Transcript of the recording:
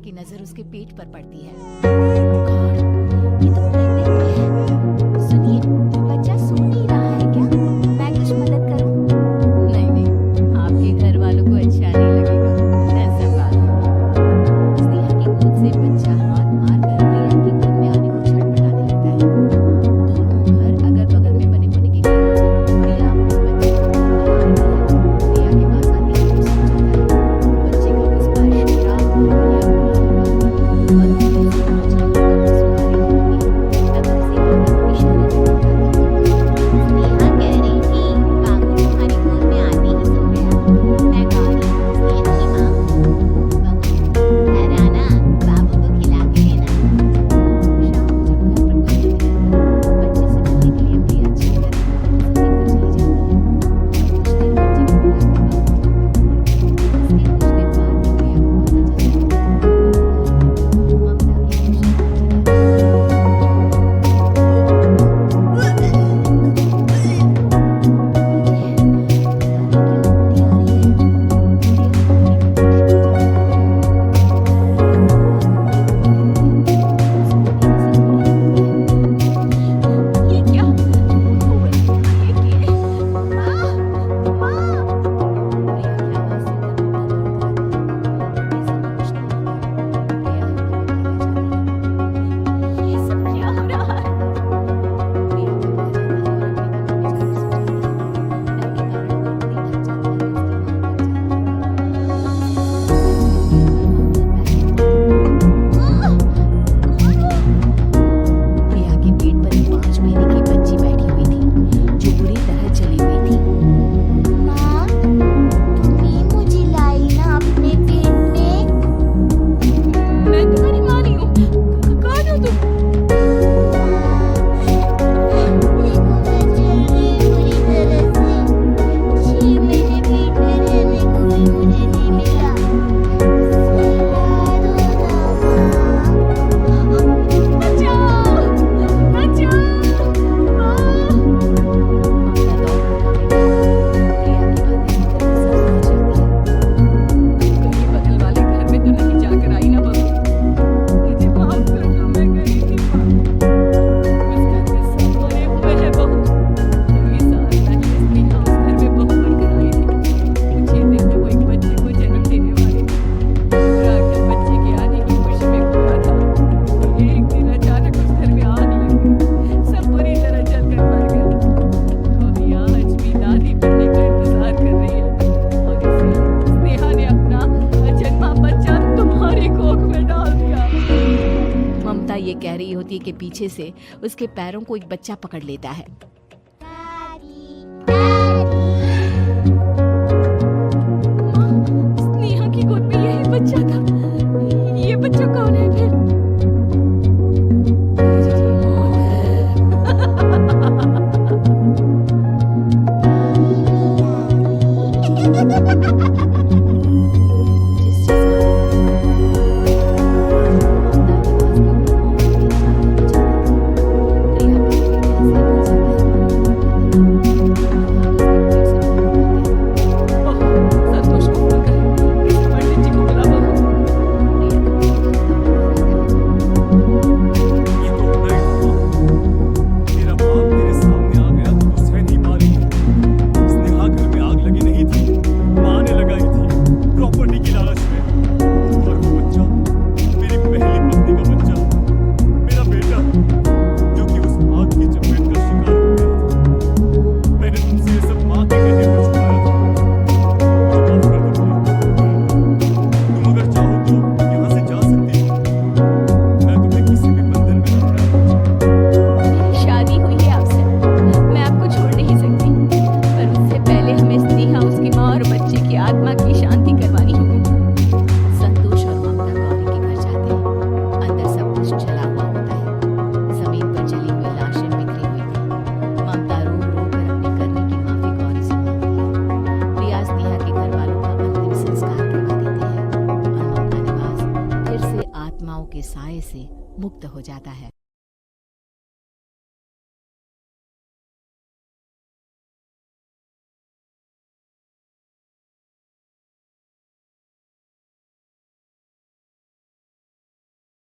की नजर उसके पेट पर पड़ती है। Oh God, ये तो प्रेग्नेंट है। सुनिए, बच्चा सो नहीं रहा है क्या? मैं कुछ मदद करूं? नहीं नहीं, आपके घर वालों को अच्छा नहीं लगेगा। ऐसा बात नहीं। स्नेहा की गोद से बच्चा हाथ मारकर प्रिया की गोद में आने को छटपटाने लगता है। दोनों घर अगल बगल में बने होने के कारण प्रिया अपने बच्चे को प्रिया के पास आती है तो समझाता है। बच्चे का भी स्पर्श किया प्रिया को और फिर से पाँच मिनट तक सुधारी होगी तब उसे औरत इशारे में बताती है। स्नेहा कह रही थी बाबू तुम्हारी गोद में आते ही सो गया। मैं गौरी, स्नेहा की माँ हूँ। बहू, घर आना, बाबू को खिला के लेना। शाम को जब घर पर कोई नहीं रहता, बच्चे से मिलने के लिए प्रिया चली जाती है। उसके घर चली जाती है। कुछ देर बच्चे को मिला के बाबू को इसके कुछ देर बाद ही प्रिया को पता चलता है ममता की खुशी ये क्या हुआ? ये क्या? माँ, माँ। प्रिया की आवाज़ सुनकर ममता दौड़ कर आती है। ये सब कुछ नहीं होगा। प्रिया हल्के में कह जाती है, ये सब क्या हो रहा है? प्रिया घबरा जाती है और अपने कमरे में जाकर सो जाती है। डर के कारण वो इतनी थक जाती है कि उसकी माँ मर जाती है। प्रिया के पेट पर एक 5 महीने की बच्ची बैठी हुई थी जो बुरी तरह जली हुई थी। माँ, तुम ही मुझे लाई ना अपने पेट में। मैं तुम्हारी माँ नहीं हूँ। कौन हो तुम? देखो मैं जल रही बुरी तरह से। 6 महीने पेट में रहने को भी मुझे नहीं मिला। सहारा दो ना माँ। बचाओ! बचाओ! माँ! ममता दौड़ कर कमरे में आती है। प्रिया की बातें सुनकर वो सब समझ जाती है। कहीं बगल वाले घर में तो नहीं जाकर आई ना बहू? मुझे माफ कर दो, मैं गई थी माँ। उस घर में सब मरे हुए हैं बहू। और ये साल पहले स्नेहा उस घर में बहू बनकर आई थी। कुछ ही दिन में वो एक बच्चे को जन्म देने वाली थी। पूरा घर बच्चे के आने की खुशी में खोया था। एक दिन अचानक उस घर में आग लग गई। सब बुरी तरह जलकर मर गए। गौरिया आज भी दादी बनने का इंतजार कर रही है और इसे स्नेहा ने अपना अजन्मा बच्चा तुम्हारी कोख में डाल दिया। ममता ये कह रही होती है कि पीछे से उसके पैरों को एक बच्चा पकड़ लेता है। दादी, दादी। माँ, स्नेहा की गोद में यही बच्चा था। ये बच्चा कौन है फिर? जिस चीज का ममता की आवाज़ के ऊपर मोहब्बत की छाया बचाती थी। प्रिया के लिए कैसे भूल सकता है संतोष को फोन कर किसी पंडित जी को बुला बहू। प्रिया का फोन करता ये तो होना ही था। तेरा बाप तेरे सामने आ गया तो सह नहीं पा रही। स्नेहा घर में आग लगी नहीं थी, माँ ने लगाई थी प्रॉपर्टी की लालच में। और वो बच्चा मेरी पहली पत्नी का बच्चा, मेरा बेटा, जो कि उस आग की चपेट का शिकार हो गया था। मैंने तुमसे ये सब माँ के कहने पर छुपाया था। मुझे माफ कर दो प्रिया। तुम अगर चाहो तो यहाँ से जा सकती हो। मैं तुम्हें किसी भी बंधन में नहीं डालूंगा। मेरी शादी हुई है आपसे, मैं आपको छोड़ नहीं सकती, पर उससे पहले हमें स्नेहा, उसकी माँ और बच्चे की आत्मा की शांति करवानी होगी। संतोष और ममता गौरी के घर जाते हैं। अंदर सब कुछ जला हुआ होता है। जमीन पर जली हुई लाशें बिखरी हुई थी। ममता रो रो कर अपनी करने की माफी गौरी से मांगती है। प्रिया स्नेहा के घर वालों का अंतिम संस्कार करवा देती है और ममता निवास फिर से आत्माओं के साए से मुक्त हो जाता है।